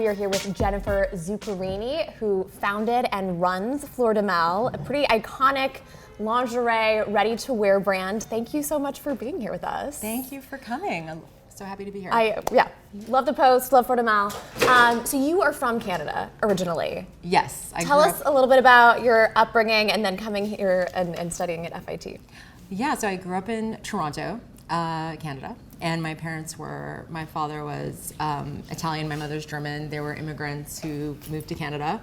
We are here with Jennifer Zuccarini, who founded and runs Fleur du Mal, a pretty iconic lingerie, ready-to-wear brand. Thank you so much for being here with us. Thank you for coming. I'm so happy to be here. Love the post, love Fleur du Mal. So you are from Canada originally. Yes. Tell us a little bit about your upbringing and then coming here and studying at FIT. Yeah, so I grew up in Toronto, Canada, and my father was Italian, my mother's German. They were immigrants who moved to Canada.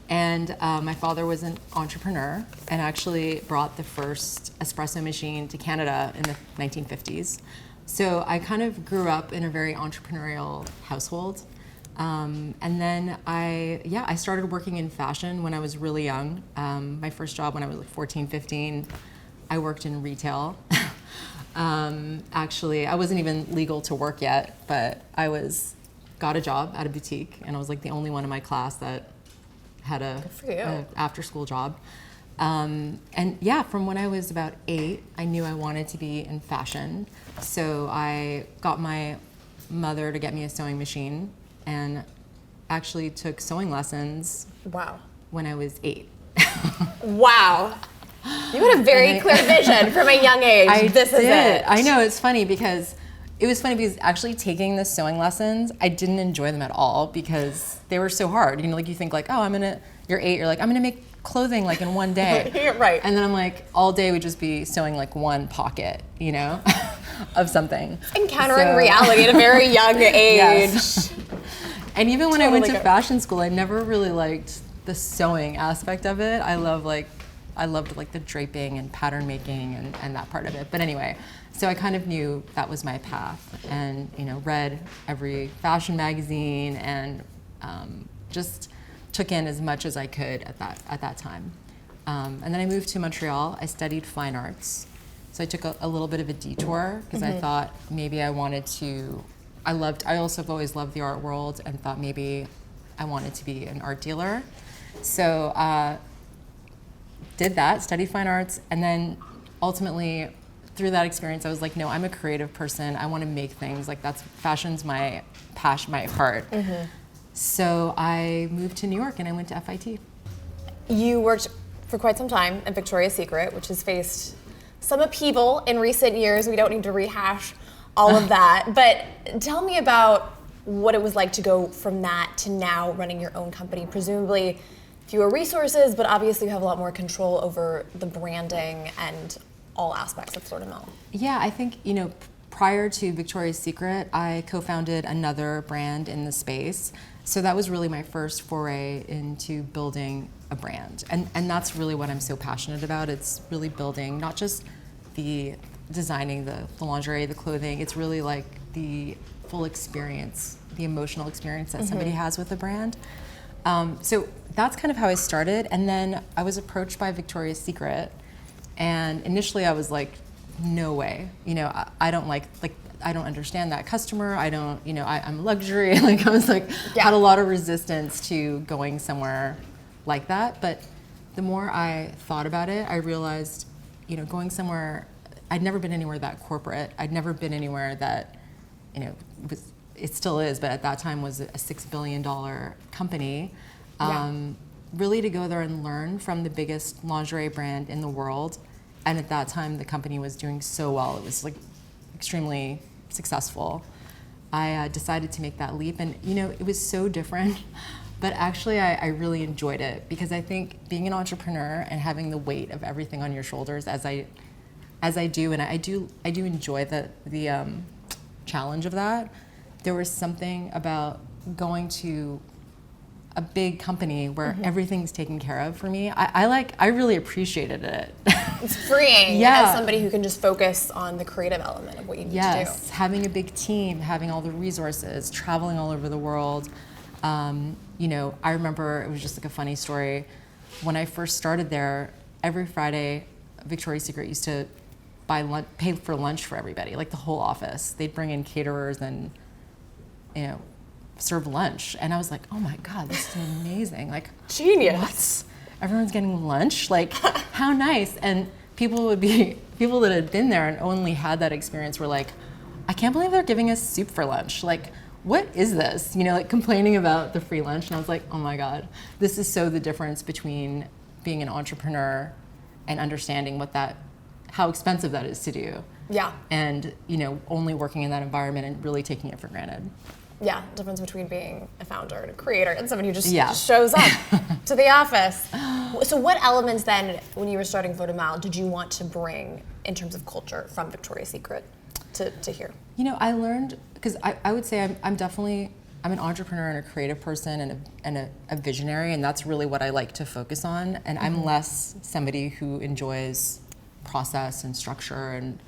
And my father was an entrepreneur and actually brought the first espresso machine to Canada in the 1950s. So I kind of grew up in a very entrepreneurial household. And then I started working in fashion when I was really young. My first job when I was like 14, 15, I worked in retail. Actually, I wasn't even legal to work yet, but got a job at a boutique, and I was like the only one in my class that had a after-school job. And yeah, from when I was about 8, I knew I wanted to be in fashion. So I got my mother to get me a sewing machine and actually took sewing lessons. Wow. When I was 8. Wow. You had a very clear vision from a young age. This is it. I know, it's funny because actually taking the sewing lessons, I didn't enjoy them at all because they were so hard. You know, like you think like, oh, you're 8, you're like, I'm gonna make clothing like in one day. Right. And then I'm like, all day would just be sewing like one pocket, you know, of something. Encountering reality at a very young age. Yes. And even when I went to fashion school, I never really liked the sewing aspect of it. I loved the draping and pattern making and that part of it. But anyway, so I kind of knew that was my path, and read every fashion magazine and just took in as much as I could at that time. And then I moved to Montreal. I studied fine arts, so I took a little bit of a detour because I thought maybe I wanted to. I also have always loved the art world and thought maybe I wanted to be an art dealer. So. Did that, studied fine arts, and then ultimately through that experience I was like, no, I'm a creative person. I want to make things. Like fashion's my passion, my heart. So I moved to New York and I went to FIT. You worked for quite some time at Victoria's Secret, which has faced some upheaval in recent years. We don't need to rehash all of that, but tell me about what it was like to go from that to now running your own company. Presumably fewer resources, but obviously you have a lot more control over the branding and all aspects of Fleur du Mal. Yeah, I think, prior to Victoria's Secret, I co-founded another brand in the space. So that was really my first foray into building a brand. And that's really what I'm so passionate about. It's really building, not just the designing the lingerie, the clothing, it's really like the full experience, the emotional experience that somebody has with a brand. So that's kind of how I started, and then I was approached by Victoria's Secret, and initially I was like, no way, I don't I don't understand that customer, I'm luxury, like I was like, had a lot of resistance to going somewhere like that, but the more I thought about it, I realized, going somewhere, I'd never been anywhere that corporate, I'd never been anywhere that, it still is, but at that time was a $6 billion company. Really to go there and learn from the biggest lingerie brand in the world. And at that time, the company was doing so well. It was like extremely successful. I decided to make that leap, and it was so different, but actually I really enjoyed it because I think being an entrepreneur and having the weight of everything on your shoulders as I do, and I do enjoy the challenge of that. There was something about going to a big company where everything's taken care of for me. I really appreciated it. It's freeing as somebody who can just focus on the creative element of what you need to do. Yes, having a big team, having all the resources, traveling all over the world. I remember it was just like a funny story. When I first started there, every Friday, Victoria's Secret used to pay for lunch for everybody, like the whole office. They'd bring in caterers and serve lunch, and I was like, oh my God, this is amazing, like genius. Everyone's getting lunch, like how nice. And people that had been there and only had that experience were like, I can't believe they're giving us soup for lunch, like what is this? You know, like complaining about the free lunch. And I was like, oh my God, this is so the difference between being an entrepreneur and understanding how expensive that is to do. Yeah. And, you know, only working in that environment and really taking it for granted. Yeah, difference between being a founder and a creator and someone who just Yeah. shows up to the office. So what elements then, when you were starting Fleur du Mal, did you want to bring in terms of culture from Victoria's Secret to here? You know, I learned, because I would say I'm an entrepreneur and a creative person and a visionary, and that's really what I like to focus on. And I'm less somebody who enjoys process and structure, and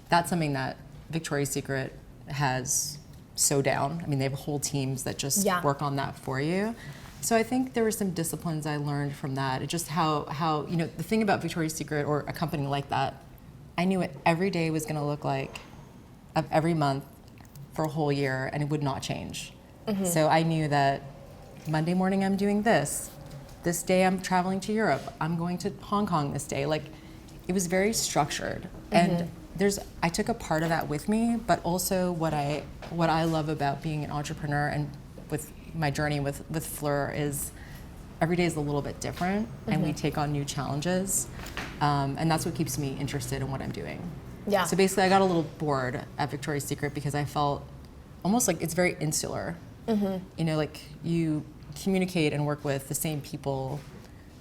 that's something that Victoria's Secret has so down. I mean, they have whole teams that just work on that for you. So I think there were some disciplines I learned from that. It just how you know, the thing about Victoria's Secret or a company like that, I knew what every day was going to look like of every month for a whole year, and it would not change. So I knew that Monday morning I'm doing this day I'm traveling to Europe, I'm going to Hong Kong this day. Like, it was very structured. And I took a part of that with me, but also what I love about being an entrepreneur and with my journey with Fleur is every day is a little bit different, and we take on new challenges, and that's what keeps me interested in what I'm doing. Yeah. So basically, I got a little bored at Victoria's Secret because I felt almost like it's very insular. You know, like you communicate and work with the same people.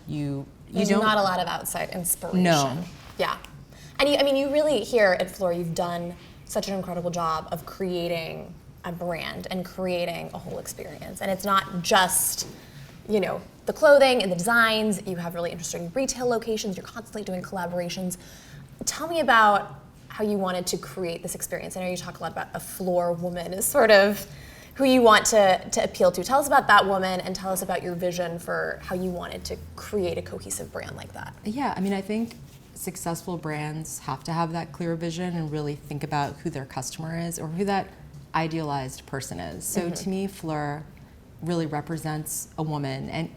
There's not a lot of outside inspiration. No. Yeah. And you really, here at Fleur, you've done such an incredible job of creating a brand and creating a whole experience. And it's not just, you know, the clothing and the designs. You have really interesting retail locations. You're constantly doing collaborations. Tell me about how you wanted to create this experience. I know you talk a lot about a Fleur woman as sort of who you want to appeal to. Tell us about that woman and tell us about your vision for how you wanted to create a cohesive brand like that. Yeah, I mean, I think successful brands have to have that clear vision and really think about who their customer is or who that idealized person is. So to me, Fleur really represents a woman, and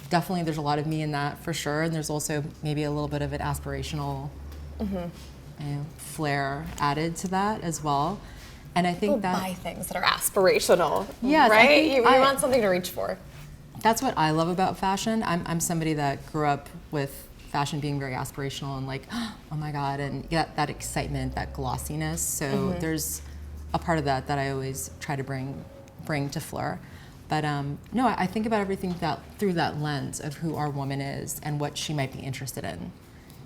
definitely there's a lot of me in that for sure, and there's also maybe a little bit of an aspirational flair added to that as well. And I think that buy things that are aspirational, yes, right? You want something to reach for. That's what I love about fashion. I'm somebody that grew up with fashion being very aspirational and like, oh my God, and that excitement, that glossiness. So there's a part of that I always try to bring to Fleur. But no, I think about everything through that lens of who our woman is and what she might be interested in.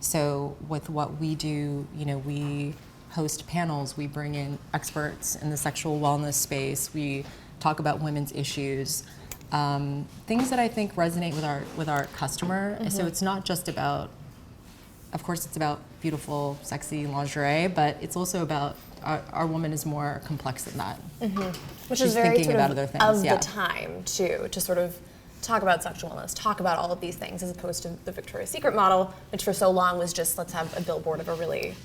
So with what we do, you know, we host panels, we bring in experts in the sexual wellness space, we talk about women's issues, things that I think resonate with our customer. So it's not just about, of course it's about beautiful, sexy lingerie, but it's also about our woman is more complex than that. Which She's is very thinking sort about of other things. The time too, to sort of talk about sexual wellness, talk about all of these things, as opposed to the Victoria's Secret model, which for so long was just, let's have a billboard of a really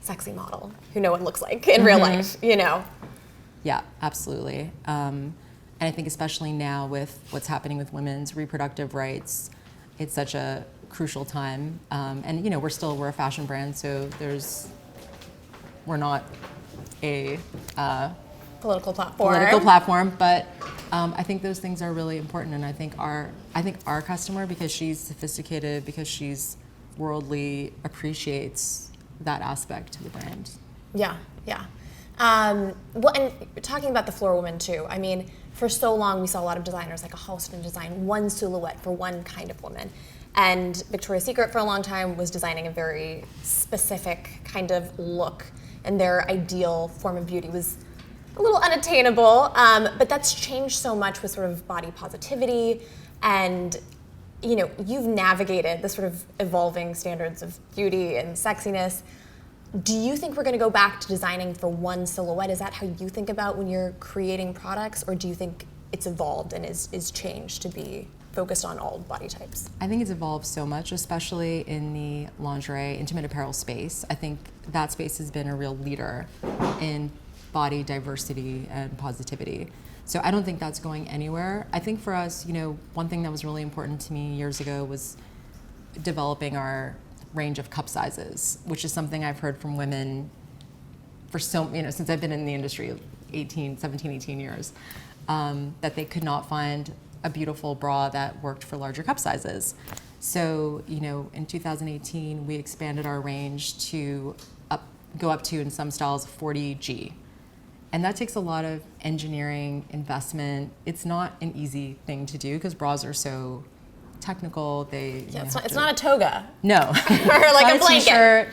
sexy model who no one looks like in real life, you know? Yeah, absolutely. And I think especially now with what's happening with women's reproductive rights, it's such a crucial time. And you know, we're a fashion brand, so we're not a political platform, but I think those things are really important. And I think our customer, because she's sophisticated, because she's worldly, appreciates that aspect to the brand. Yeah. Well, and talking about the Fleur woman too, I mean, for so long we saw a lot of designers like a Halston design one silhouette for one kind of woman. And Victoria's Secret for a long time was designing a very specific kind of look, and their ideal form of beauty was a little unattainable, but that's changed so much with sort of body positivity, and you know, you've navigated the sort of evolving standards of beauty and sexiness. Do you think we're going to go back to designing for one silhouette? Is that how you think about when you're creating products, or do you think it's evolved and is changed to be focused on all body types? I think it's evolved so much, especially in the lingerie, intimate apparel space. I think that space has been a real leader in body diversity and positivity. So I don't think that's going anywhere. I think for us, you know, one thing that was really important to me years ago was developing our range of cup sizes, which is something I've heard from women for since I've been in the industry 17, 18 years, that they could not find a beautiful bra that worked for larger cup sizes. So, in 2018, we expanded our range to go up to, in some styles, 40G. And that takes a lot of engineering investment. It's not an easy thing to do because bras are so technical. It's not a toga. No. Or like a blanket.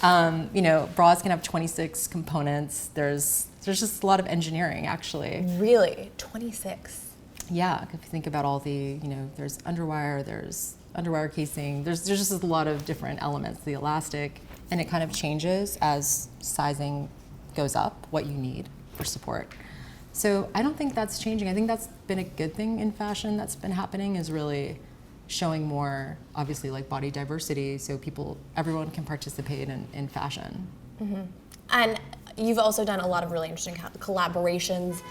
T-shirt. Bras can have 26 components. There's just a lot of engineering, actually. Really? 26? Yeah, if you think about all the, there's underwire, there's underwire casing, there's just a lot of different elements, the elastic, and it kind of changes as sizing goes up, what you need for support. So I don't think that's changing. I think that's been a good thing in fashion that's been happening, is really showing more, obviously, like body diversity, so everyone can participate in fashion. Mm-hmm. And you've also done a lot of really interesting collaborations.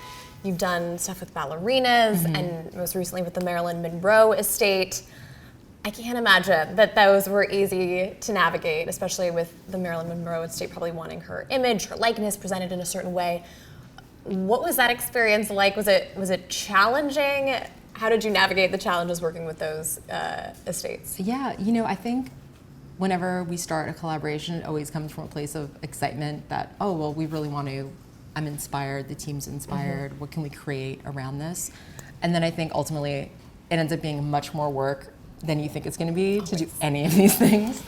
You've done stuff with ballerinas, and most recently with the Marilyn Monroe estate. I can't imagine that those were easy to navigate, especially with the Marilyn Monroe estate probably wanting her image, her likeness presented in a certain way. What was that experience like? Was it challenging? How did you navigate the challenges working with those estates? Yeah, I think whenever we start a collaboration, it always comes from a place of excitement that, oh, well, we really want to, I'm inspired, the team's inspired, what can we create around this? And then I think ultimately it ends up being much more work than you think it's going to be to do any of these things.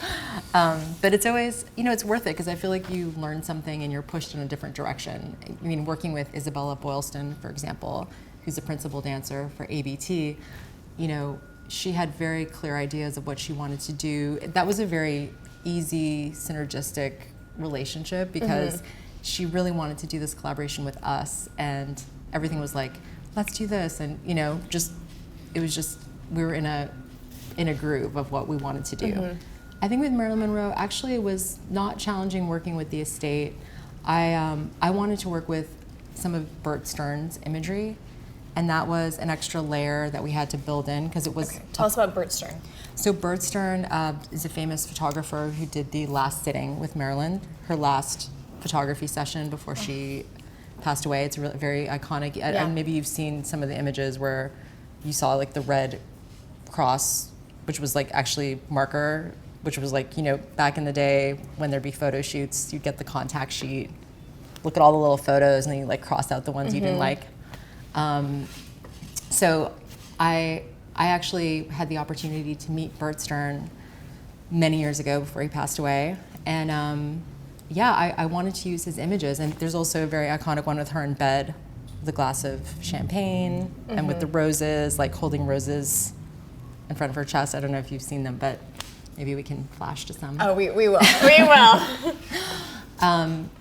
But it's always, it's worth it because I feel like you learn something and you're pushed in a different direction. I mean, working with Isabella Boylston, for example, who's a principal dancer for ABT, she had very clear ideas of what she wanted to do. That was a very easy, synergistic relationship because she really wanted to do this collaboration with us, and everything was like, let's do this, and it was just we were in a groove of what we wanted to do. I think with Marilyn Monroe, actually, it was not challenging working with the estate. I wanted to work with some of Bert Stern's imagery, and that was an extra layer that we had to build in because it was. Okay. Tell us about Bert Stern. So Bert Stern is a famous photographer who did the last sitting with Marilyn, her last photography session before she passed away. It's very iconic, and maybe you've seen some of the images where you saw like the red cross, which was like actually marker, which was like, back in the day when there'd be photo shoots, you'd get the contact sheet, look at all the little photos, and then you like cross out the ones you didn't like. So I actually had the opportunity to meet Bert Stern many years ago before he passed away, and I wanted to use his images. And there's also a very iconic one with her in bed with a glass of champagne and with the roses, like holding roses in front of her chest. I don't know if you've seen them, but maybe we can flash to some. Oh, we will. We will.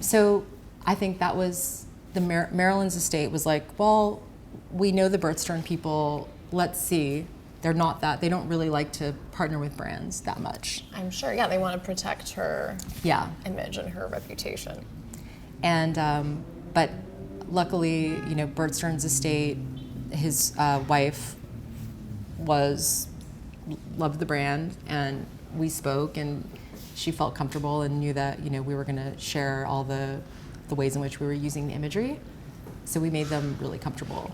So I think that was Marilyn's estate was like, well, we know the Bert Stern people, let's see. They don't really like to partner with brands that much. I'm sure, they want to protect her image and her reputation. And, but luckily, Bert Stern's estate, his wife loved the brand, and we spoke, and she felt comfortable and knew that, we were going to share all the ways in which we were using the imagery. So we made them really comfortable.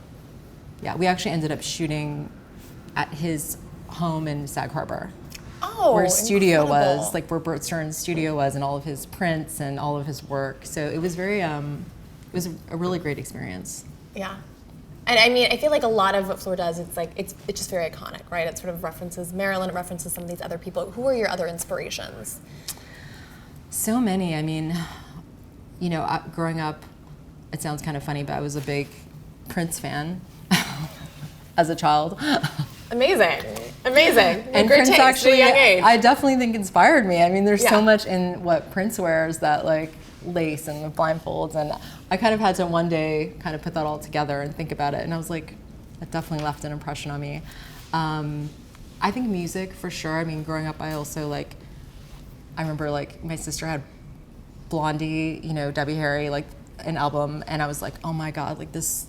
Yeah, we actually ended up shooting at his home in Sag Harbor. Oh, where his studio incredible. was, like where Bert Stern's studio was, and all of his prints and all of his work. So it was very, it was a really great experience. Yeah. And I mean, I feel like a lot of what Fleur does, it's just very iconic, right? It sort of references Marilyn, it references some of these other people. Who are your other inspirations? So many. I mean, growing up, it sounds kind of funny, but I was a big Prince fan as a child. Amazing. And Prince taste actually, at a young age. I definitely think inspired me. I mean, there's so much in what Prince wears, that like lace and the blindfolds, and I kind of had to one day kind of put that all together and think about it, and I was like, it definitely left an impression on me. I think music for sure. I mean, growing up, I also I remember like my sister had Blondie, Debbie Harry, like an album, and I was like, oh my God, like this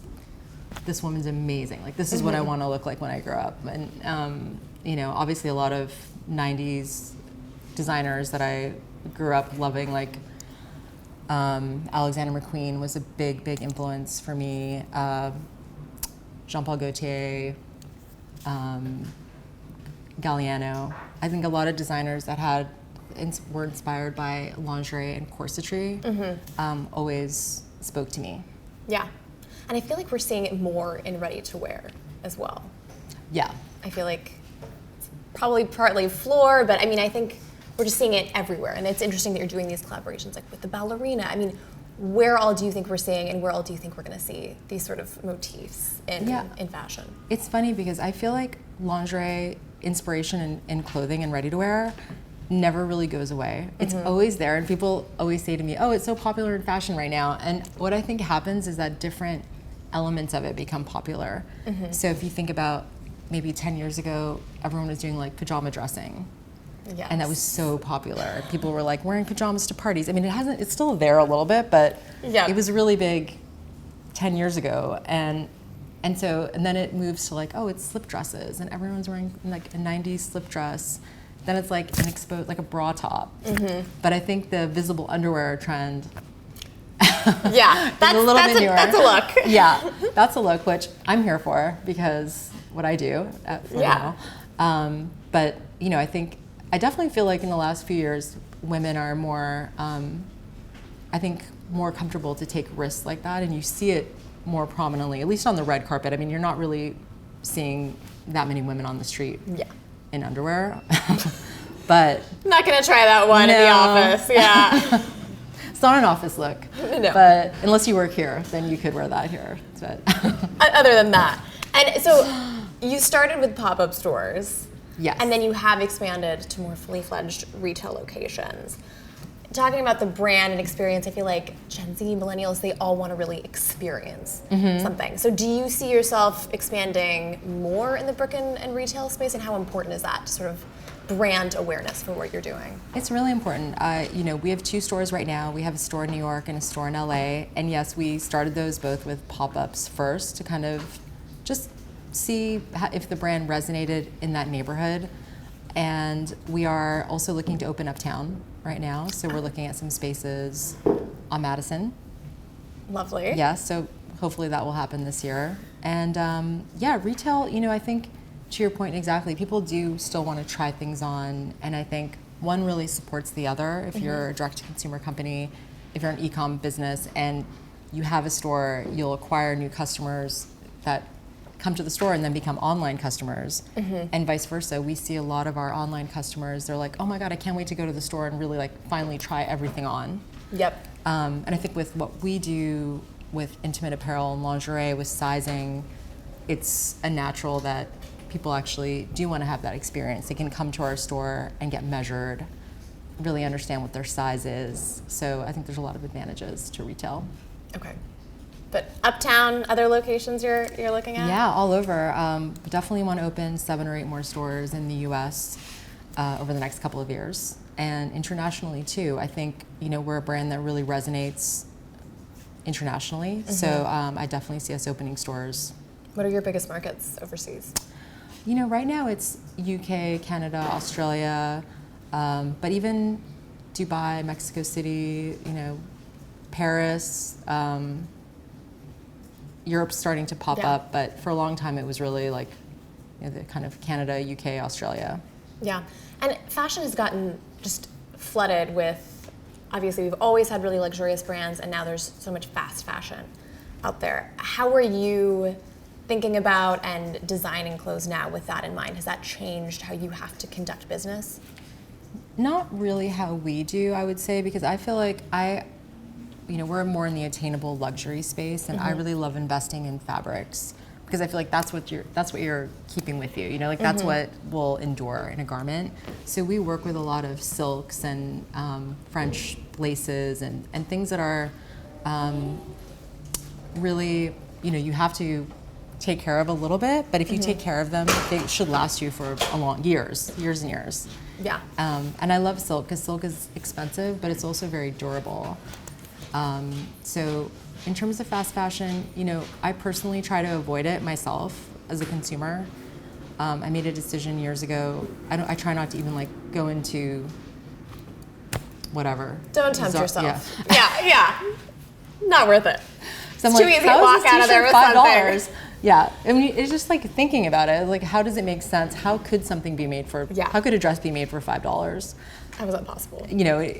woman's amazing. Like this is what I want to look like when I grow up. And obviously a lot of 90s designers that I grew up loving, like Alexander McQueen was a big influence for me. Jean-Paul Gaultier, Galliano. I think a lot of designers that were inspired by lingerie and corsetry always spoke to me. Yeah. And I feel like we're seeing it more in ready-to-wear as well. Yeah. I feel like it's probably partly Fleur, but I mean, I think we're just seeing it everywhere. And it's interesting that you're doing these collaborations like with the ballerina. I mean, where all do you think we're seeing and where all do you think we're going to see these sort of motifs in fashion? It's funny because I feel like lingerie inspiration in clothing and ready-to-wear never really goes away. It's always there, and people always say to me, oh, it's so popular in fashion right now. And what I think happens is that different elements of it become popular. So if you think about maybe 10 years ago, everyone was doing like pajama dressing. Yes. And that was so popular. People were like wearing pajamas to parties. I mean, it's still there a little bit, but it was really big 10 years ago. And then it moves to like, oh, it's slip dresses, and everyone's wearing like a 90s slip dress. Then it's like like a bra top. But I think the visible underwear trend that's a little bit newer. That's a look. Yeah, that's a look, which I'm here for because what I do for now. But I definitely feel like in the last few years, women are more, I think, more comfortable to take risks like that, and you see it more prominently, at least on the red carpet. I mean, you're not really seeing that many women on the street in underwear. But I'm not gonna try that one in the office. Yeah. It's not an office look. No. But unless you work here, then you could wear that here. But other than that. And so you started with pop-up stores. Yes. And then you have expanded to more fully fledged retail locations. Talking about the brand and experience, I feel like Gen Z, millennials, they all want to really experience something. So do you see yourself expanding more in the brick and retail space, and how important is that to sort of brand awareness for what you're doing? It's really important. We have 2 stores right now. We have a store in New York and a store in LA. And yes, we started those both with pop-ups first to kind of just see if the brand resonated in that neighborhood. And we are also looking to open uptown right now. So we're looking at some spaces on Madison. Lovely. Yeah, so hopefully that will happen this year. And retail, I think to your point exactly, people do still want to try things on. And I think one really supports the other. If you're a direct-to-consumer company, if you're an e-com business and you have a store, you'll acquire new customers that come to the store and then become online customers, and vice versa. We see a lot of our online customers, they're like, oh my God, I can't wait to go to the store and really like finally try everything on. Yep. And I think with what we do with intimate apparel and lingerie, with sizing, it's a natural that people actually do want to have that experience. They can come to our store and get measured, really understand what their size is. So I think there's a lot of advantages to retail. Okay. But uptown, other locations you're looking at? Yeah, all over. Definitely want to open 7 or 8 more stores in the U.S. Over the next couple of years, and internationally too. I think we're a brand that really resonates internationally. So I definitely see us opening stores. What are your biggest markets overseas? Right now it's UK, Canada, Australia, but even Dubai, Mexico City, Paris. Europe's starting to pop up, but for a long time it was really like the kind of Canada, UK, Australia. Yeah, and fashion has gotten just flooded with, obviously we've always had really luxurious brands, and now there's so much fast fashion out there. How are you thinking about and designing clothes now with that in mind? Has that changed how you have to conduct business? Not really how we do, I would say, because I feel like we're more in the attainable luxury space, and I really love investing in fabrics because I feel like that's what you're keeping with you. That's what will endure in a garment. So we work with a lot of silks and French laces and things that are really, you have to take care of a little bit, but if you take care of them, they should last you for years and years. Yeah. And I love silk because silk is expensive, but it's also very durable. So in terms of fast fashion, I personally try to avoid it myself as a consumer. I made a decision years ago. I try not to even go into whatever. Don't tempt Bizarre- yourself. Yeah. Not worth it. So I'm It's too like, easy to how is walk this out of there with $5? something. Yeah, I mean, it's just like thinking about it. Like, how does it make sense? How could something be made for? Yeah. How could a dress be made for $5? How was that possible? You know,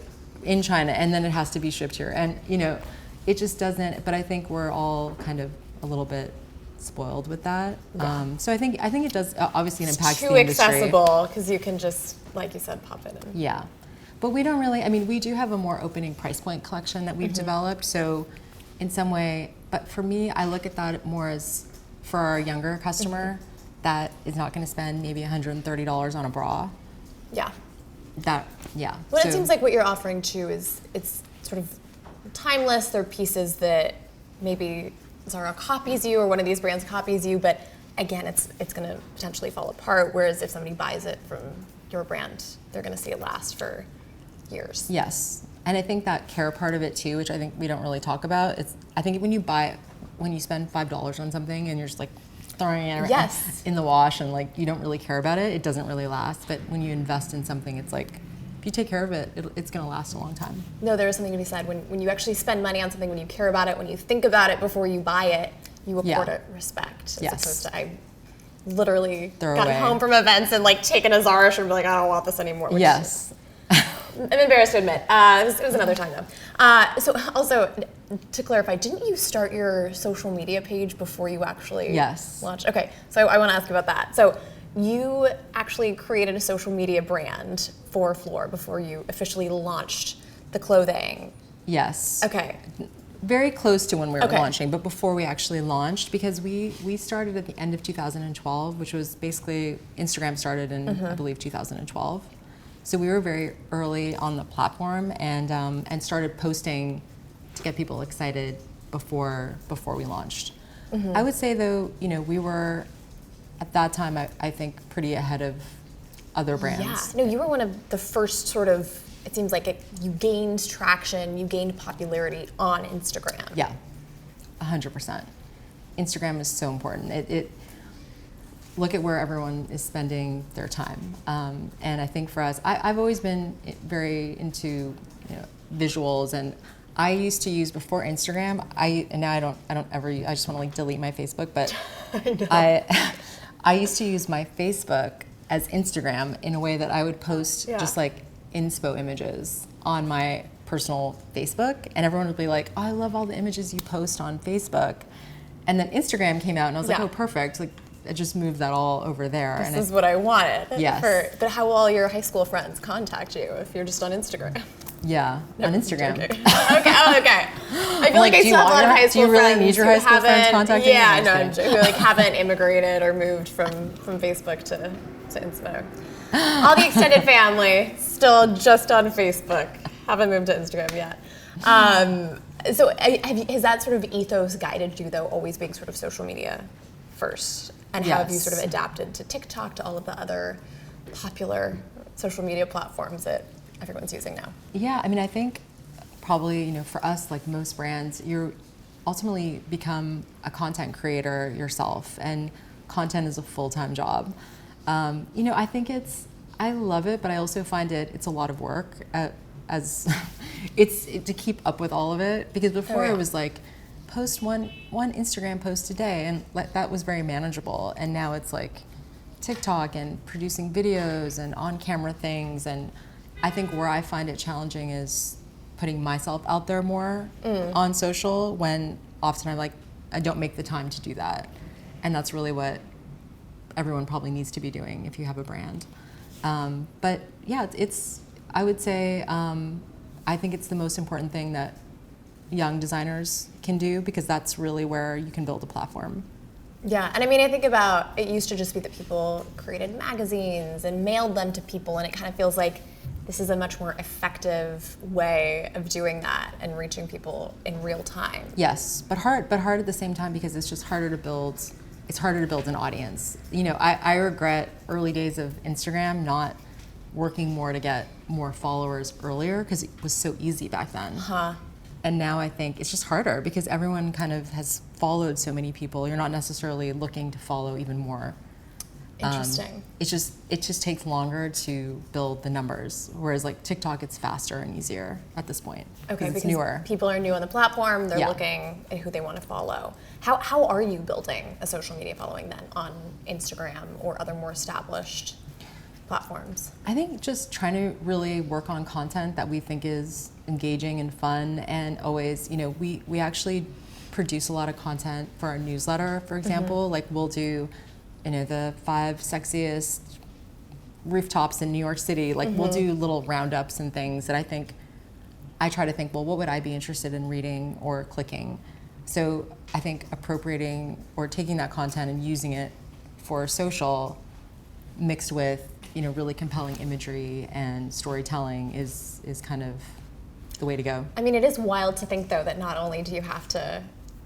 in China, and then it has to be shipped here, and you know, it just doesn't. But I think we're all kind of a little bit spoiled with that. Yeah. So I think it does obviously it impacts Too the industry. accessible because you can just, like you said, pop it in. Yeah, but we don't really. I mean, we do have a more opening price point collection that we've developed. So, in some way, but for me, I look at that more as for our younger customer that is not going to spend maybe $130 on a bra. Yeah. Well, it seems like what you're offering too is it's sort of timeless. They're pieces that maybe Zara copies you or one of these brands copies you, but again, it's going to potentially fall apart. Whereas if somebody buys it from your brand, they're going to see it last for years. Yes, and I think that care part of it too, which I think we don't really talk about. I think when you spend $5 on something and you're just like throwing it in the wash and like you don't really care about it, it doesn't really last. But when you invest in something, it's like if you take care of it, it's going to last a long time. No, there is something to be said when you actually spend money on something, when you care about it, when you think about it before you buy it, you accord it respect. As opposed to I literally got home from events and like taken a Zara shirt and be like, I don't want this anymore. Yes. I'm embarrassed to admit. It was another time though. So also, to clarify, didn't you start your social media page before you actually launched? Okay, so I want to ask you about that. So you actually created a social media brand for Fleur before you officially launched the clothing. Yes. Okay. Very close to when we were launching, but before we actually launched, because we started at the end of 2012, which was basically Instagram started in I believe 2012. So we were very early on the platform and started posting to get people excited before we launched. I would say though, you know, we were at that time I think pretty ahead of other brands. Yeah. No, you were one of the first sort of. It seems like you gained traction, you gained popularity on Instagram. Yeah, 100%. Instagram is so important. It look at where everyone is spending their time, and I think for us, I've always been very into visuals, and I used to use before Instagram. And now I don't ever. I just want to like delete my Facebook, but I used to use my Facebook as Instagram in a way that I would post just like inspo images on my personal Facebook, and everyone would be like, oh, I love all the images you post on Facebook. And then Instagram came out and I was like, oh, perfect. Like I just moved that all over there. This is what I wanted. Yes. But how will all your high school friends contact you if you're just on Instagram? Yeah, on Instagram. Okay. I feel like I still have a lot of high school friends. Do you really need your high school friends contacting you? Yeah, no, who like haven't immigrated or moved from Facebook to Insta. All the extended family still just on Facebook. Haven't moved to Instagram yet. So has that sort of ethos guided you though, always being sort of social media first? And how have you sort of adapted to TikTok, to all of the other popular social media platforms that everyone's using now? Yeah, I mean, I think probably, for us, like most brands, you ultimately become a content creator yourself, and content is a full-time job. I think I love it, but I also find it's a lot of work it's to keep up with all of it, because before it was like, post one Instagram post a day, and that was very manageable, and now it's like TikTok and producing videos and on-camera things, and I think where I find it challenging is putting myself out there more on social, when often I'm like, I don't make the time to do that, and that's really what everyone probably needs to be doing if you have a brand. But yeah, I would say I think it's the most important thing that young designers can do, because that's really where you can build a platform. Yeah, and I mean, I think about, it used to just be that people created magazines and mailed them to people, and it kind of feels like this is a much more effective way of doing that and reaching people in real time. Yes, but hard at the same time, because it's just harder to build. It's harder to build an audience. I regret early days of Instagram not working more to get more followers earlier, because it was so easy back then. And now I think it's just harder, because everyone kind of has followed so many people. You're not necessarily looking to follow even more Interesting. It just takes longer to build the numbers, whereas like TikTok, it's faster and easier at this point. Okay, it's because newer. people are new on the platform. They're Yeah. looking at who they want to follow. How are you building a social media following then on Instagram or other more established platforms? I think just trying to really work on content that we think is engaging and fun, and always, we actually produce a lot of content for our newsletter, for example. Like we'll do, the 5 sexiest rooftops in New York City. Like we'll do little roundups and things that I try to think, well, what would I be interested in reading or clicking? So I think appropriating or taking that content and using it for social mixed with, really compelling imagery and storytelling is kind of the way to go. I mean, it is wild to think, though, that not only do you have to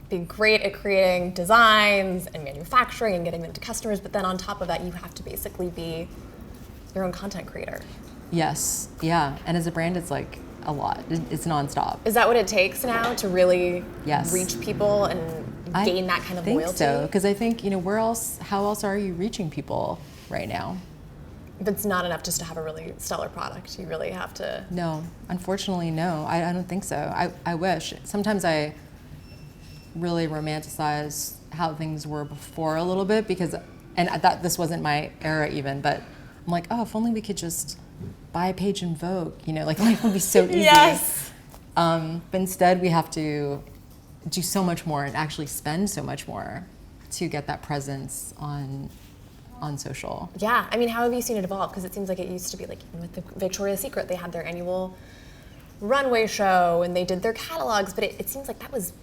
be great at creating designs and manufacturing and getting them to customers, but then on top of that, you have to basically be your own content creator. Yes, yeah. And as a brand, it's like a lot. It's nonstop. Is that what it takes now to really Yes. reach people and gain that kind of loyalty? I think so, because I think, how else are you reaching people right now? But it's not enough just to have a really stellar product. You really have to... No, unfortunately, no. I don't think so. I wish. Sometimes I really romanticize how things were before a little bit, because, this wasn't my era even, but I'm like, oh, if only we could just buy a page in Vogue, like life would be so easy. Yes. But instead we have to do so much more and actually spend so much more to get that presence on social. Yeah, I mean, how have you seen it evolve? Because it seems like it used to be like, even with the Victoria's Secret, they had their annual runway show and they did their catalogs, but it seems like that was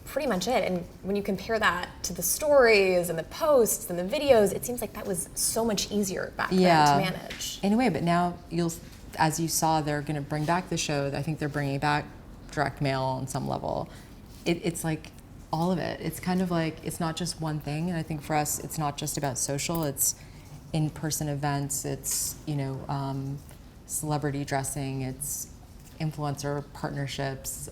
pretty much it. And when you compare that to the stories and the posts and the videos, it seems like that was so much easier back then to manage. Anyway, but now as you saw, they're going to bring back the show. I think they're bringing back direct mail on some level. It's like all of it. It's kind of like, it's not just one thing. And I think for us, it's not just about social. It's in-person events. It's, celebrity dressing. It's influencer partnerships.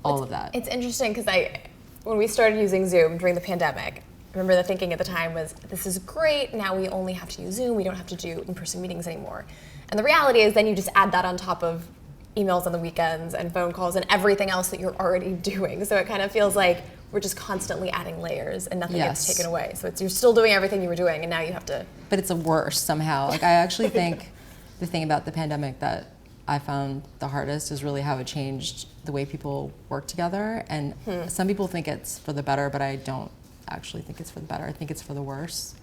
All of that. It's interesting because when we started using Zoom during the pandemic, I remember the thinking at the time was, this is great, now we only have to use Zoom, we don't have to do in-person meetings anymore. And the reality is then you just add that on top of emails on the weekends and phone calls and everything else that you're already doing. So it kind of feels like we're just constantly adding layers and nothing gets taken away. So you're still doing everything you were doing and now you have to... But it's a worse somehow. Like I actually think the thing about the pandemic that I found the hardest is really how it changed the way people work together. And some people think it's for the better, but I don't actually think it's for the better. I think it's for the worse.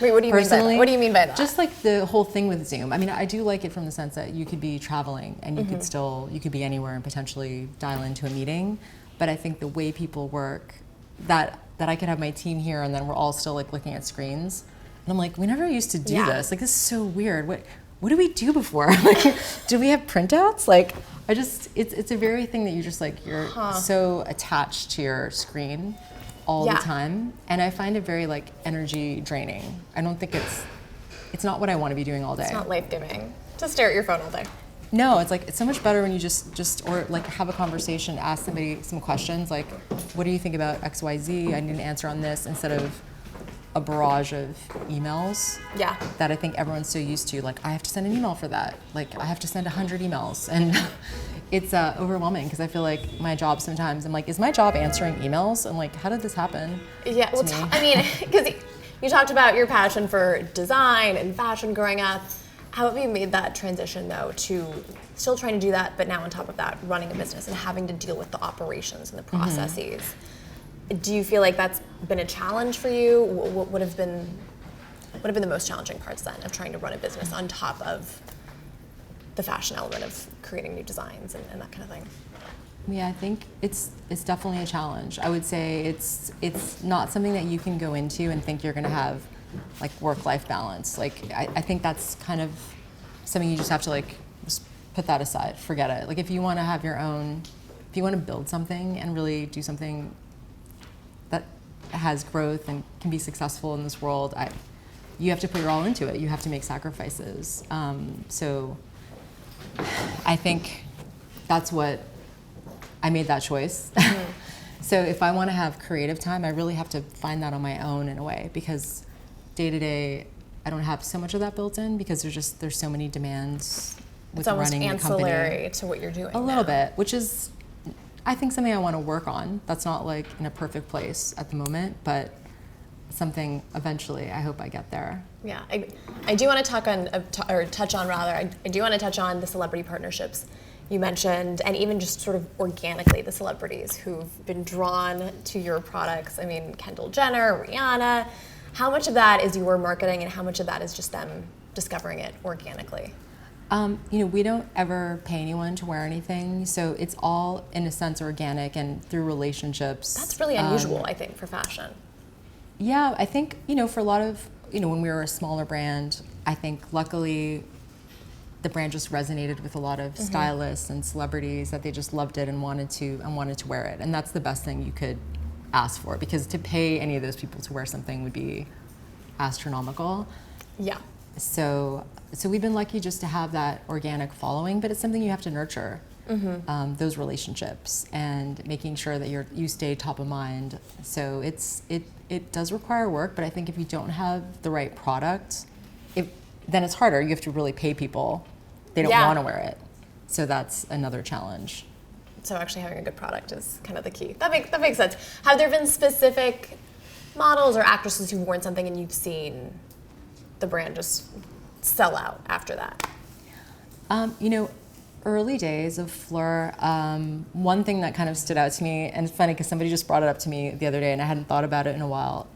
Wait, what do you mean by that? What do you mean by that? Just like the whole thing with Zoom. I mean, I do like it from the sense that you could be traveling and you could be anywhere and potentially dial into a meeting. But I think the way people work, that I could have my team here and then we're all still like looking at screens. And I'm like, we never used to do this. Like, this is so weird. What did we do before? Like, did we have printouts? Like, it's a very thing that you just like, you're so attached to your screen all the time. And I find it very like energy draining. I don't think it's not what I want to be doing all day. It's not life-giving to stare at your phone all day. No, it's like, it's so much better when you just or like have a conversation, ask somebody some questions like, what do you think about XYZ? I need an answer on this, instead of a barrage of emails that I think everyone's so used to. Like, I have to send an email for that. Like, I have to send 100 emails. And it's overwhelming because I feel like my job sometimes, I'm like, is my job answering emails? And like, how did this happen? Yeah, well, I mean, because you talked about your passion for design and fashion growing up. How have you made that transition, though, to still trying to do that, but now on top of that, running a business and having to deal with the operations and the processes? Do you feel like that's been a challenge for you? What would have been the most challenging parts then of trying to run a business on top of the fashion element of creating new designs and that kind of thing? Yeah, I think it's definitely a challenge. I would say it's not something that you can go into and think you're going to have like work-life balance. Like I think that's kind of something you just have to like just put that aside, forget it. Like if you want to have your own, if you want to build something and really do something that has growth and can be successful in this world, you have to put your all into it. You have to make sacrifices. So I think that's what I made that choice. So if I want to have creative time, I really have to find that on my own in a way, because day to day, I don't have so much of that built in because there's so many demands with It's almost running the ancillary company. to what you're doing. A little bit, which is, I think, something I want to work on. That's not like in a perfect place at the moment, but something eventually. I hope I get there. Yeah, I do want to touch on the celebrity partnerships you mentioned, and even just sort of organically the celebrities who've been drawn to your products. I mean, Kendall Jenner, Rihanna. How much of that is your marketing, and how much of that is just them discovering it organically? We don't ever pay anyone to wear anything, so it's all, in a sense, organic and through relationships. That's really unusual, I think, for fashion. Yeah, I think, for a lot of, when we were a smaller brand, I think luckily the brand just resonated with a lot of stylists and celebrities that they just loved it and wanted to wear it. And that's the best thing you could ask for, because to pay any of those people to wear something would be astronomical. Yeah. So we've been lucky just to have that organic following, but it's something you have to nurture, those relationships, and making sure that you stay top of mind. So it does require work, but I think if you don't have the right product, then it's harder. You have to really pay people. They don't want to wear it. So that's another challenge. So actually having a good product is kind of the key. That makes sense. Have there been specific models or actresses who've worn something and you've seen the brand just sell out after that? Early days of Fleur, one thing that kind of stood out to me, and it's funny because somebody just brought it up to me the other day and I hadn't thought about it in a while.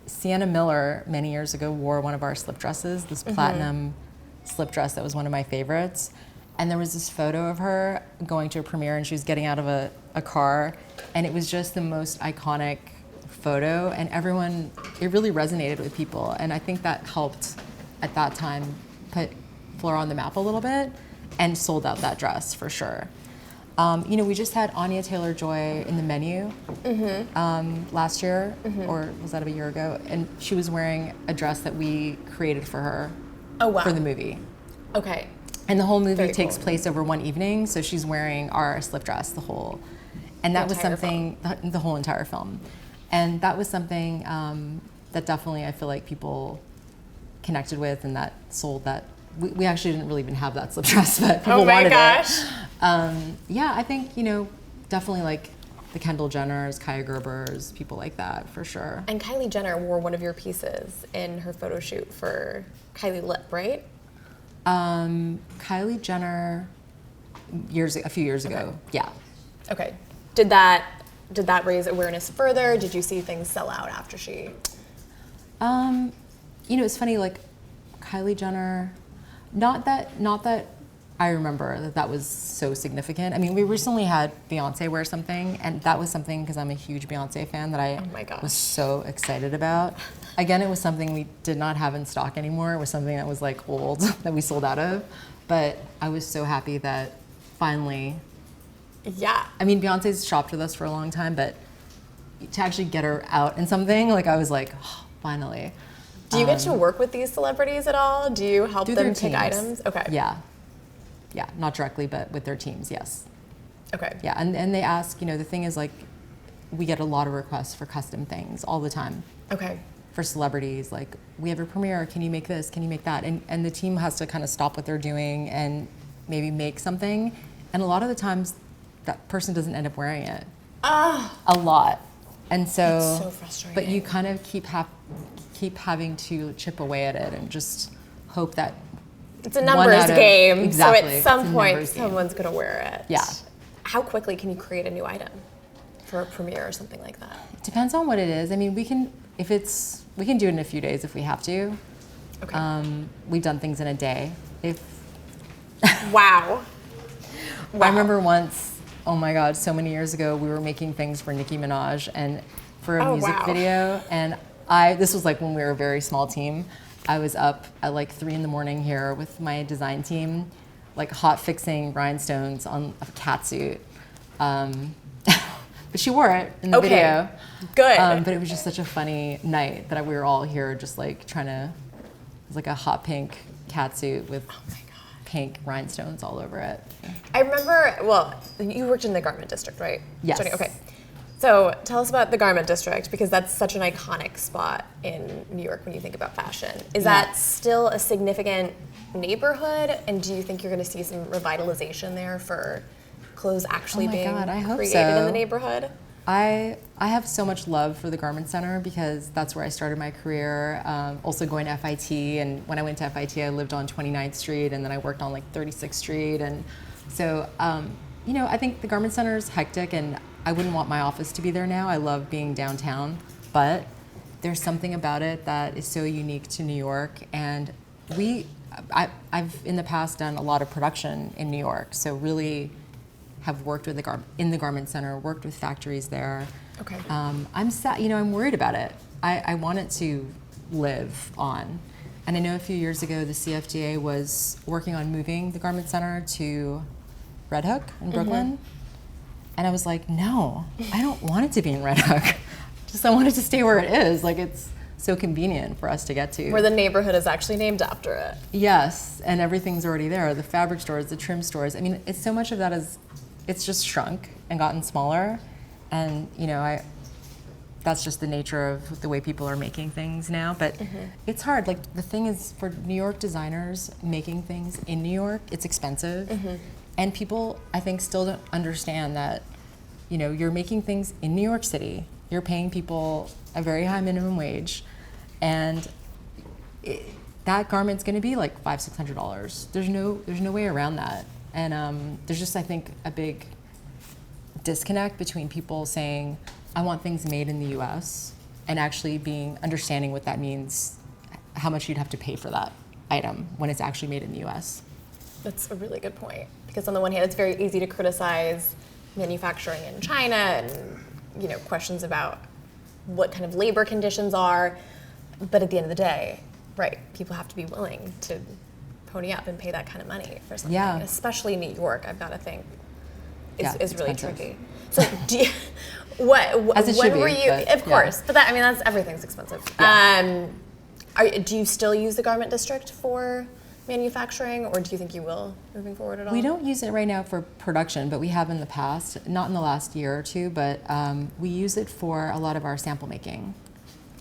Sienna Miller, many years ago, wore one of our slip dresses, this platinum slip dress that was one of my favorites. And there was this photo of her going to a premiere and she was getting out of a car, and it was just the most iconic photo, and it really resonated with people. And I think that helped at that time put Fleur on the map a little bit and sold out that dress for sure. We just had Anya Taylor-Joy in the menu last year, or was that a year ago? And she was wearing a dress that we created for her for the movie. Okay. And the whole movie takes place over one evening, so she's wearing our slip dress, and that was something, the whole entire film. And that was something that definitely I feel like people connected with, and that sold that. We actually didn't really even have that slip dress, but people wanted it. I think, definitely like the Kendall Jenners, Kaya Gerbers, people like that for sure. And Kylie Jenner wore one of your pieces in her photo shoot for Kylie Lip, right? Kylie Jenner, a few years ago, yeah. Okay. Did that raise awareness further? Did you see things sell out after she? It's funny, like Kylie Jenner, not that I remember that was so significant. I mean, we recently had Beyoncé wear something, and that was something, because I'm a huge Beyoncé fan, that I was so excited about. Again, it was something we did not have in stock anymore. It was something that was like old, that we sold out of. But I was so happy that finally. Yeah. I mean, Beyonce's shopped with us for a long time, but to actually get her out in something, like I was like, oh, finally. Do you get to work with these celebrities at all? Do you help them pick items? Okay. Yeah, not directly, but with their teams, yes. Okay. Yeah, and they ask, the thing is, like, we get a lot of requests for custom things all the time. Okay. For celebrities, like, we have a premiere, can you make this, can you make that? And the team has to kind of stop what they're doing and maybe make something. And a lot of the times, that person doesn't end up wearing it. A lot. And so, it's so frustrating. But you kind of keep having to chip away at it and just hope that it's a numbers game. Exactly. So at some point, someone's going to wear it. Yeah. How quickly can you create a new item for a premiere or something like that? It depends on what it is. I mean, we can do it in a few days if we have to. Okay. We've done things in a day. Wow. I remember once, oh my God, so many years ago, we were making things for Nicki Minaj and for a music video. And this was like when we were a very small team. I was up at like 3 a.m. here with my design team, like hot fixing rhinestones on a catsuit. But she wore it in the video. Good. But it was just such a funny night that we were all here just like it was like a hot pink catsuit with pink rhinestones all over it. I remember, you worked in the garment district, right? Yes. Okay. So tell us about the Garment District, because that's such an iconic spot in New York when you think about fashion. Is that still a significant neighborhood? And do you think you're going to see some revitalization there for clothes actually being created in the neighborhood? I have so much love for the Garment Center because that's where I started my career. Also going to FIT, and when I went to FIT, I lived on 29th Street, and then I worked on like 36th Street, and so you know, I think the Garment Center is hectic, and I wouldn't want my office to be there now. I love being downtown, but there's something about it that is so unique to New York, and I've in the past done a lot of production in New York, so really have worked with in the Garment Center, worked with factories there. Okay. I'm worried about it. I want it to live on. And I know a few years ago the CFDA was working on moving the Garment Center to Red Hook in Brooklyn. And I was like, no, I don't want it to be in Red Hook. I want it to stay where it is. Like, it's so convenient for us to get to. Where the neighborhood is actually named after it. Yes, and everything's already there. The fabric stores, the trim stores. I mean, it's so much of that it's just shrunk and gotten smaller. And, you know, that's just the nature of the way people are making things now. But it's hard. Like, the thing is, for New York designers making things in New York, it's expensive. And people, I think, still don't understand that, you know, you're making things in New York City. You're paying people a very high minimum wage. And that garment's going to be like $500-$600. There's no way around that. And there's just, I think, a big disconnect between people saying, I want things made in the U.S. and actually understanding what that means, how much you'd have to pay for that item when it's actually made in the U.S. That's a really good point, because on the one hand, it's very easy to criticize manufacturing in China and, you know, questions about what kind of labor conditions are, but at the end of the day, right, people have to be willing to pony up and pay that kind of money for something, especially New York, I've got to think, is really tricky. So do you, when were you, of course, but that's, everything's expensive. Do you still use the Garment District for manufacturing, or do you think you will moving forward at all? We don't use it right now for production, but we have in the past, not in the last year or two, but we use it for a lot of our sample making.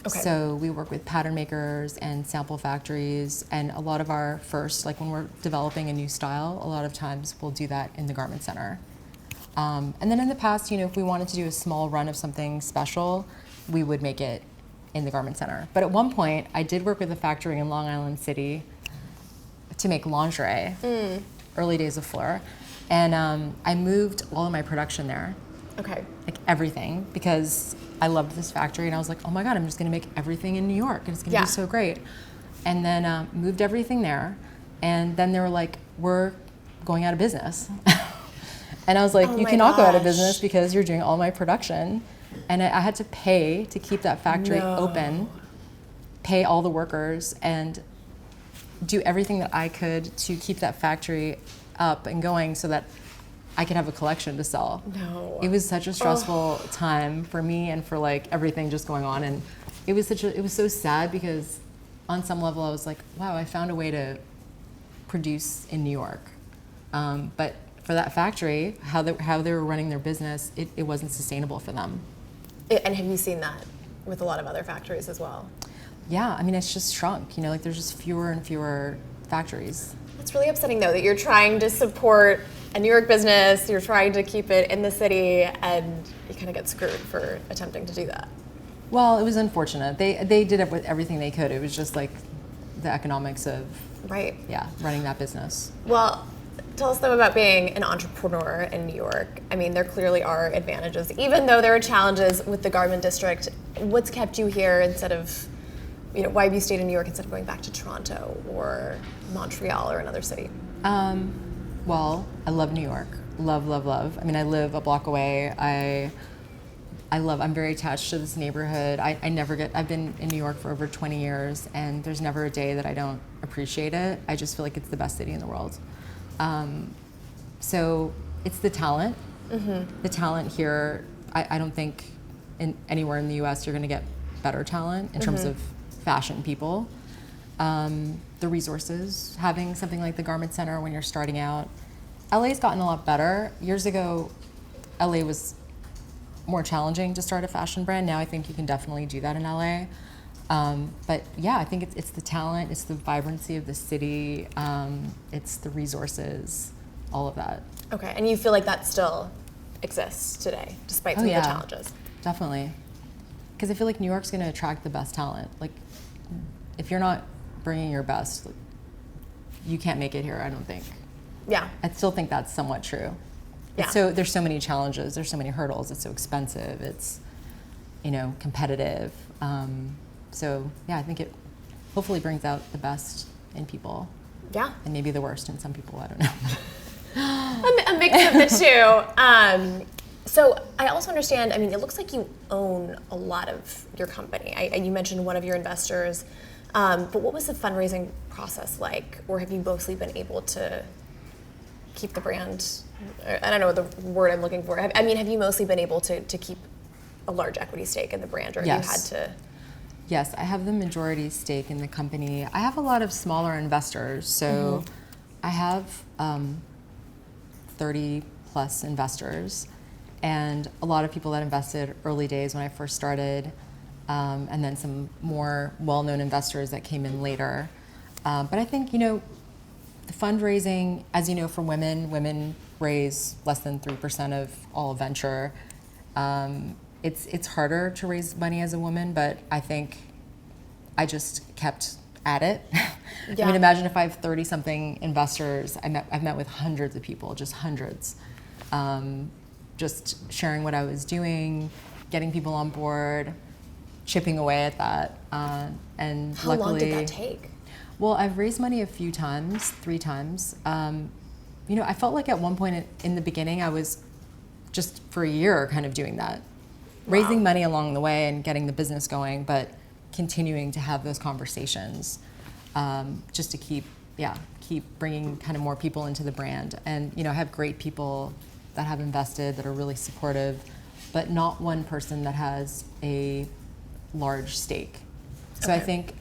Okay. So we work with pattern makers and sample factories, and a lot of our first, like when we're developing a new style, a lot of times we'll do that in the Garment Center. And then in the past, you know, if we wanted to do a small run of something special, we would make it in the Garment Center. But at one point, I did work with a factory in Long Island City to make lingerie, early days of Fleur. And I moved all of my production there. Okay. Like everything, because I loved this factory, and I was like, oh my God, I'm just gonna make everything in New York, and it's gonna be so great. And then moved everything there, and then they were like, we're going out of business. And I was like, you cannot go out of business because you're doing all my production. And I had to pay to keep that factory open, pay all the workers, and do everything that I could to keep that factory up and going so that I could have a collection to sell. No. It was such a stressful time for me and for like everything just going on, and it was so sad because on some level I was like, wow, I found a way to produce in New York. But for that factory, how they were running their business, it wasn't sustainable for them. And have you seen that with a lot of other factories as well? Yeah, I mean, it's just shrunk, you know, like there's just fewer and fewer factories. It's really upsetting though that you're trying to support a New York business, you're trying to keep it in the city, and you kind of get screwed for attempting to do that. Well, it was unfortunate. They did it with everything they could. It was just like the economics of running that business. Well, tell us though about being an entrepreneur in New York. I mean, there clearly are advantages, even though there are challenges with the Garment District. What's kept you here instead of, you know, why have you stayed in New York instead of going back to Toronto or Montreal or another city? Well, I love New York. Love, love, love. I mean, I live a block away. I'm very attached to this neighborhood. I've been in New York for over 20 years, and there's never a day that I don't appreciate it. I just feel like it's the best city in the world. So it's the talent. The talent here, I don't think anywhere in the US you're gonna get better talent in terms of fashion people. The resources, having something like the Garment Center when you're starting out. LA's gotten a lot better. Years ago, LA was more challenging to start a fashion brand. Now I think you can definitely do that in LA. But yeah, I think it's the talent, it's the vibrancy of the city, it's the resources, all of that. Okay, and you feel like that still exists today, despite some of the challenges? Definitely. Because I feel like New York's going to attract the best talent. Like, if you're not bringing your best, like, you can't make it here, I don't think. Yeah. I still think that's somewhat true. Yeah. So there's so many challenges, there's so many hurdles, it's so expensive, it's, competitive. So yeah, I think it hopefully brings out the best in people. Yeah. And maybe the worst in some people, I don't know. A mix of the two. So I also understand, it looks like you own a lot of your company. You mentioned one of your investors, but what was the fundraising process like? Or have you mostly been able to keep the brand, I don't know the word I'm looking for. Have you mostly been able to keep a large equity stake in the brand, or have you had to? Yes, I have the majority stake in the company. I have a lot of smaller investors, so I have 30 plus investors, and a lot of people that invested early days when I first started, and then some more well-known investors that came in later. But I think, the fundraising, as you know, for women raise less than 3% of all venture. It's harder to raise money as a woman, but I think I just kept at it. Yeah. Imagine if I have 30-something investors. I've met with hundreds of people, just hundreds. Just sharing what I was doing, getting people on board, chipping away at that. And How luckily, long did that take? Well, I've raised money a few times, 3 times. I felt like at one point in the beginning, I was just for a year kind of doing that. Wow. Raising money along the way and getting the business going, but continuing to have those conversations, just to keep bringing kind of more people into the brand. And, I have great people that have invested that are really supportive, but not one person that has a large stake. So I think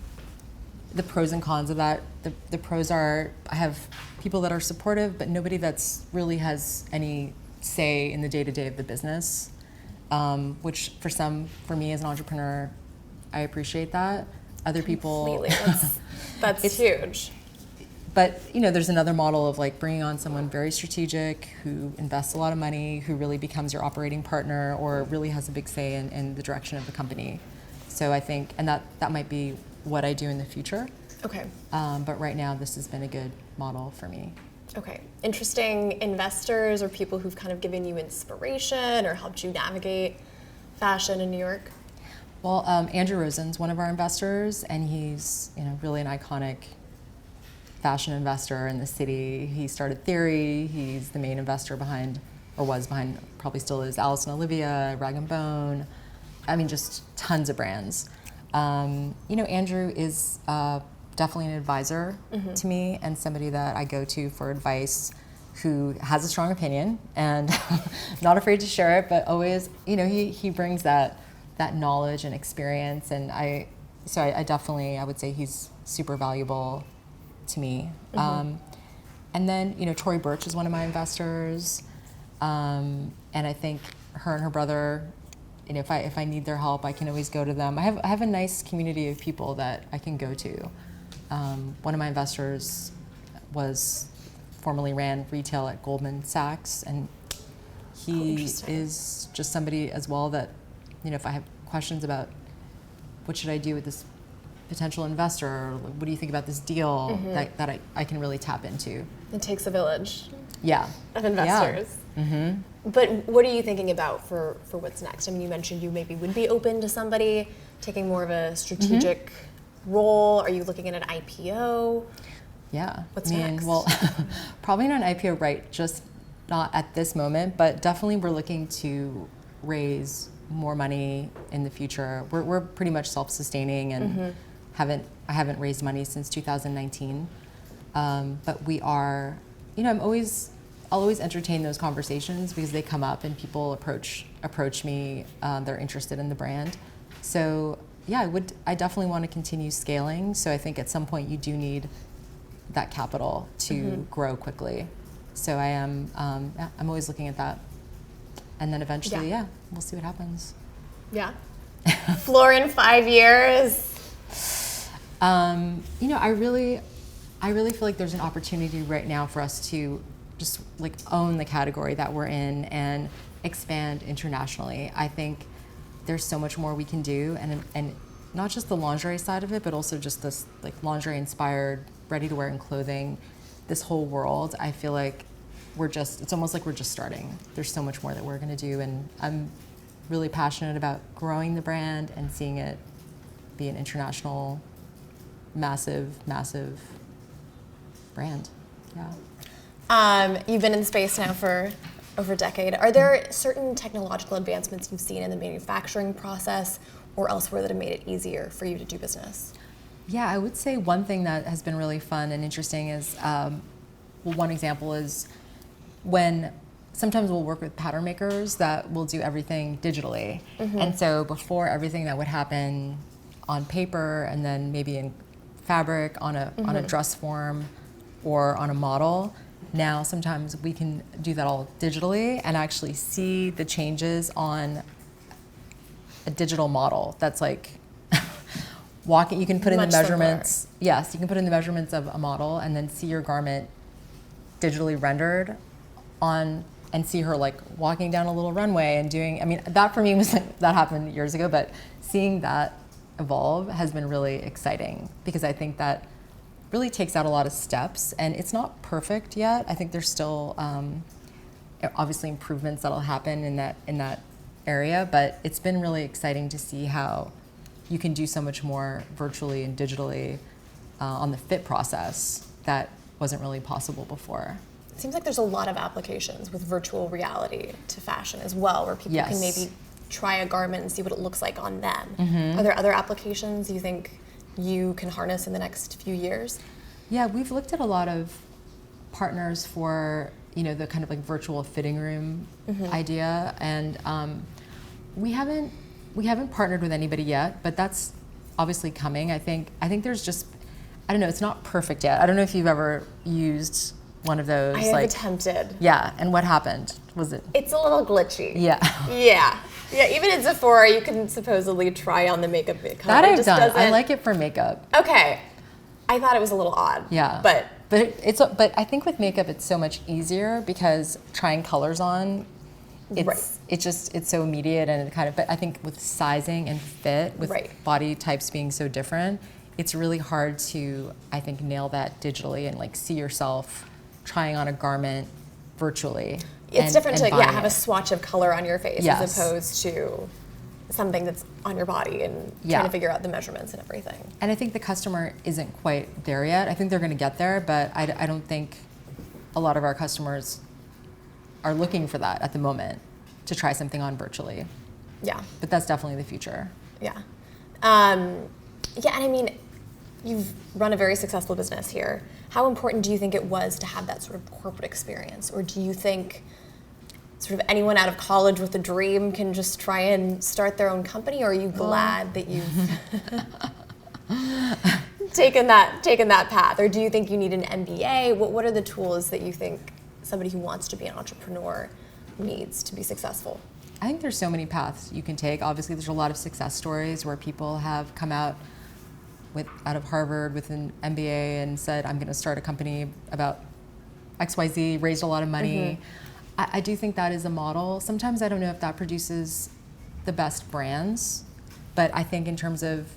the pros and cons of that, the pros are I have people that are supportive, but nobody that's really has any say in the day-to-day of the business, which for me as an entrepreneur, I appreciate that. Other people... That's huge. But, there's another model of like bringing on someone very strategic who invests a lot of money, who really becomes your operating partner or really has a big say in the direction of the company. So I think, and that might be what I do in the future. Okay. But right now, this has been a good model for me. Okay. Interesting investors or people who've kind of given you inspiration or helped you navigate fashion in New York? Well, Andrew Rosen's one of our investors, and he's really an iconic fashion investor in the city. He started Theory. He's the main investor behind, or was behind, probably still is, Alice and Olivia, Rag & Bone. Just tons of brands. Andrew is definitely an advisor to me and somebody that I go to for advice, who has a strong opinion and not afraid to share it, but always, he brings that knowledge and experience, and I definitely, I would say he's super valuable to me. And then, Tory Burch is one of my investors, and I think her and her brother, if I need their help, I can always go to them. I have a nice community of people that I can go to. One of my investors formerly ran retail at Goldman Sachs, and he is just somebody as well that, if I have questions about what should I do with this potential investor, or what do you think about this deal, that I can really tap into. It takes a village. Yeah. Of investors. Yeah. But what are you thinking about for what's next? You mentioned you maybe would be open to somebody taking more of a strategic role. Are you looking at an IPO? Yeah. What's next? Well, probably not an IPO, right? Just not at this moment, but definitely we're looking to raise more money in the future. We're pretty much self-sustaining and I haven't raised money since 2019. But we are, I'll always entertain those conversations because they come up and people approach me. They're interested in the brand. So yeah, I definitely want to continue scaling. So I think at some point you do need that capital to grow quickly. So I'm always looking at that. and then eventually, we'll see what happens. Yeah. Fleur in 5 years. I really feel like there's an opportunity right now for us to just like own the category that we're in and expand internationally. I think there's so much more we can do, and not just the lingerie side of it, but also just this like lingerie inspired, ready to wear and clothing, this whole world. I feel like it's almost like we're just starting. There's so much more that we're gonna do, and I'm really passionate about growing the brand and seeing it be an international, massive brand. Yeah. You've been in the space now for over a decade. Are there certain technological advancements you've seen in the manufacturing process or elsewhere that have made it easier for you to do business? Yeah, I would say one thing that has been really fun and interesting is, one example is when sometimes we'll work with pattern makers that will do everything digitally. And so before, everything that would happen on paper and then maybe in fabric on a dress form or on a model, now sometimes we can do that all digitally and actually see the changes on a digital model that's like walking. You can put in the measurements. Yes, you can put in the measurements of a model and then see your garment digitally rendered on, and see her like walking down a little runway and doing, I mean, that for me was like, that happened years ago, but seeing that evolve has been really exciting because I think that really takes out a lot of steps, and it's not perfect yet. I think there's still obviously improvements that'll happen in that area, but it's been really exciting to see how you can do so much more virtually and digitally on the fit process that wasn't really possible before. It seems like there's a lot of applications with virtual reality to fashion as well, where people can maybe try a garment and see what it looks like on them. Are there other applications you think you can harness in the next few years? Yeah, we've looked at a lot of partners for the kind of like virtual fitting room idea, and we haven't partnered with anybody yet, but that's obviously coming. I think there's just, I don't know, it's not perfect yet. I don't know if you've ever used one of those. I have attempted. Yeah, and what happened? Was it? It's a little glitchy. Yeah. Yeah, even in Sephora, you can supposedly try on the makeup. That I've done. I like it for makeup. Okay. I thought it was a little odd. Yeah. But But I think with makeup it's so much easier because trying colors on, it's so immediate and it kind of, but I think with sizing and fit, with body types being so different, it's really hard to, I think, nail that digitally and like see yourself trying on a garment virtually. It's different to have a swatch of color on your face as opposed to something that's on your body and trying to figure out the measurements and everything. And I think the customer isn't quite there yet. I think they're going to get there, but I don't think a lot of our customers are looking for that at the moment, to try something on virtually. Yeah. But that's definitely the future. Yeah. And I mean, you've run a very successful business here. How important do you think it was to have that sort of corporate experience? Or do you think sort of anyone out of college with a dream can just try and start their own company? Or are you glad that you've taken that path? Or do you think you need an MBA? What are the tools that you think somebody who wants to be an entrepreneur needs to be successful? I think there's so many paths you can take. Obviously, there's a lot of success stories where people have come out of Harvard with an MBA and said, I'm going to start a company about XYZ, raised a lot of money. I do think that is a model. Sometimes I don't know if that produces the best brands, but I think in terms of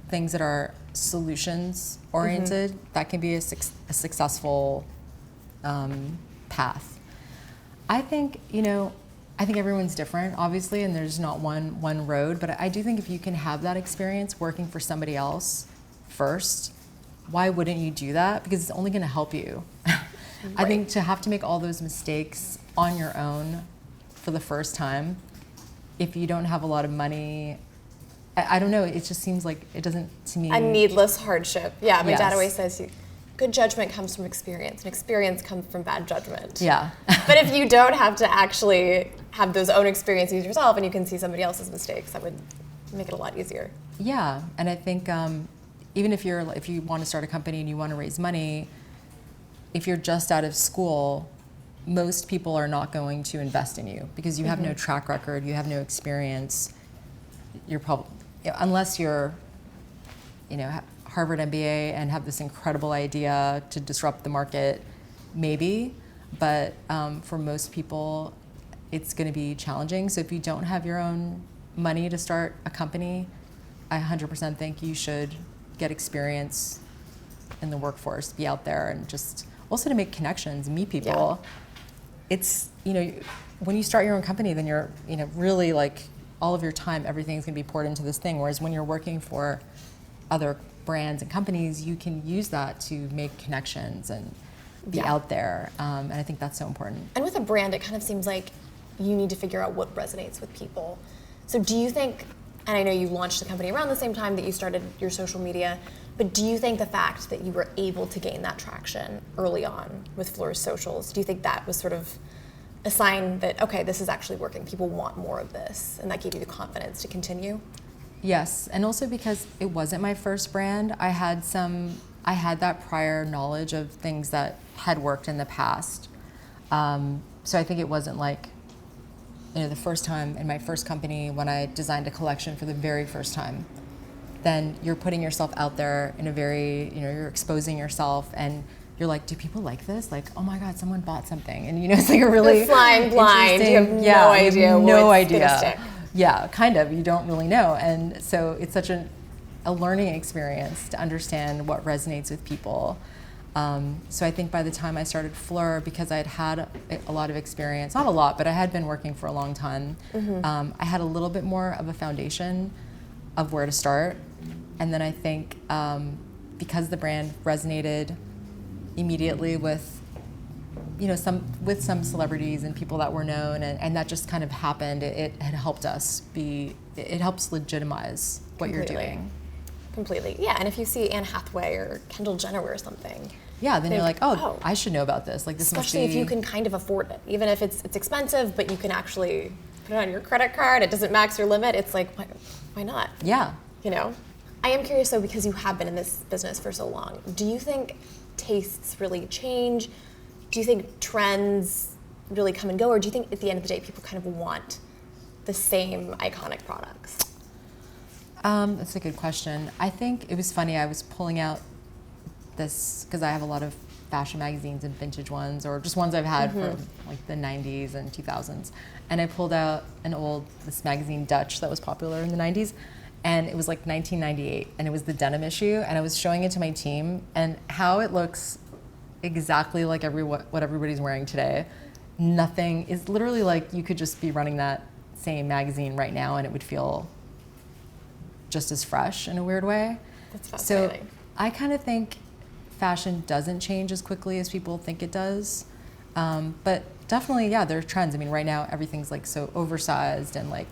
things that are solutions oriented, that can be a successful path. I think everyone's different, obviously, and there's not one road, but I do think if you can have that experience working for somebody else first, why wouldn't you do that? Because it's only going to help you. I think to have to make all those mistakes on your own for the first time, if you don't have a lot of money, I don't know, it just seems like it doesn't, to me. A needless hardship. Yeah, my dad always says, good judgment comes from experience, and experience comes from bad judgment. Yeah. But if you don't have to actually have those own experiences yourself and you can see somebody else's mistakes, that would make it a lot easier. Yeah, and I think even if you want to start a company and you want to raise money, if you're just out of school most people are not going to invest in you because you have no track record, you have no experience. You're probably, unless you're, Harvard MBA and have this incredible idea to disrupt the market, maybe. But for most people, it's going to be challenging. So if you don't have your own money to start a company, I 100% think you should get experience in the workforce, be out there, and just also to make connections, meet people. Yeah. It's, when you start your own company, then you're, really like all of your time, everything's going to be poured into this thing. Whereas when you're working for other brands and companies, you can use that to make connections and be out there. And I think that's so important. And with a brand, it kind of seems like you need to figure out what resonates with people. So do you think, and I know you launched the company around the same time that you started your social media, but do you think the fact that you were able to gain that traction early on with Fleur's socials, do you think that was sort of a sign that, okay, this is actually working, people want more of this, and that gave you the confidence to continue? Yes, and also because it wasn't my first brand, I had that prior knowledge of things that had worked in the past. So I think it wasn't like, the first time in my first company when I designed a collection for the very first time, then you're putting yourself out there in a very, you're exposing yourself, and you're like, do people like this? Like, oh my God, someone bought something. And it's like a really You're flying blind, you have no idea what's gonna stick. Yeah, kind of, you don't really know. And so it's such a learning experience to understand what resonates with people. So I think by the time I started Fleur, because I had a lot of experience, not a lot, but I had been working for a long time, I had a little bit more of a foundation of where to start. And then I think because the brand resonated immediately with, some celebrities and people that were known, and that just kind of happened, it had helped us it helps legitimize what you're doing. Completely, yeah. And if you see Anne Hathaway or Kendall Jenner or something, then you're like, oh, I should know about this. Like, this especially if you can kind of afford it, even if it's expensive, but you can actually put it on your credit card. It doesn't max your limit. It's like, why not? Yeah. I am curious though, because you have been in this business for so long. Do you think tastes really change? Do you think trends really come and go, or do you think at the end of the day people kind of want the same iconic products? That's a good question. I think it was funny, I was pulling out this, because I have a lot of fashion magazines and vintage ones, or just ones I've had from like the 90s and 2000s. And I pulled out this magazine, Dutch, that was popular in the 90s. And it was like 1998, and it was the denim issue. And I was showing it to my team, and how it looks exactly like what everybody's wearing today. Nothing is literally like, you could just be running that same magazine right now and it would feel just as fresh in a weird way. That's fascinating. So I kind of think fashion doesn't change as quickly as people think it does. But definitely, there are trends. I mean, right now everything's like so oversized and like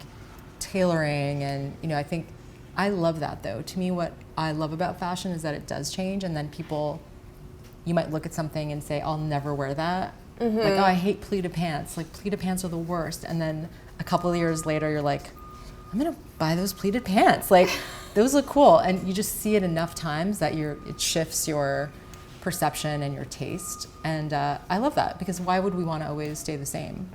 tailoring, and I think I love that though. To me, what I love about fashion is that it does change, and then you might look at something and say, I'll never wear that. Like, oh, I hate pleated pants. Like, pleated pants are the worst. And then a couple of years later, you're like, I'm gonna buy those pleated pants. Like, those look cool. And you just see it enough times that it shifts your perception and your taste. And I love that, because why would we want to always stay the same?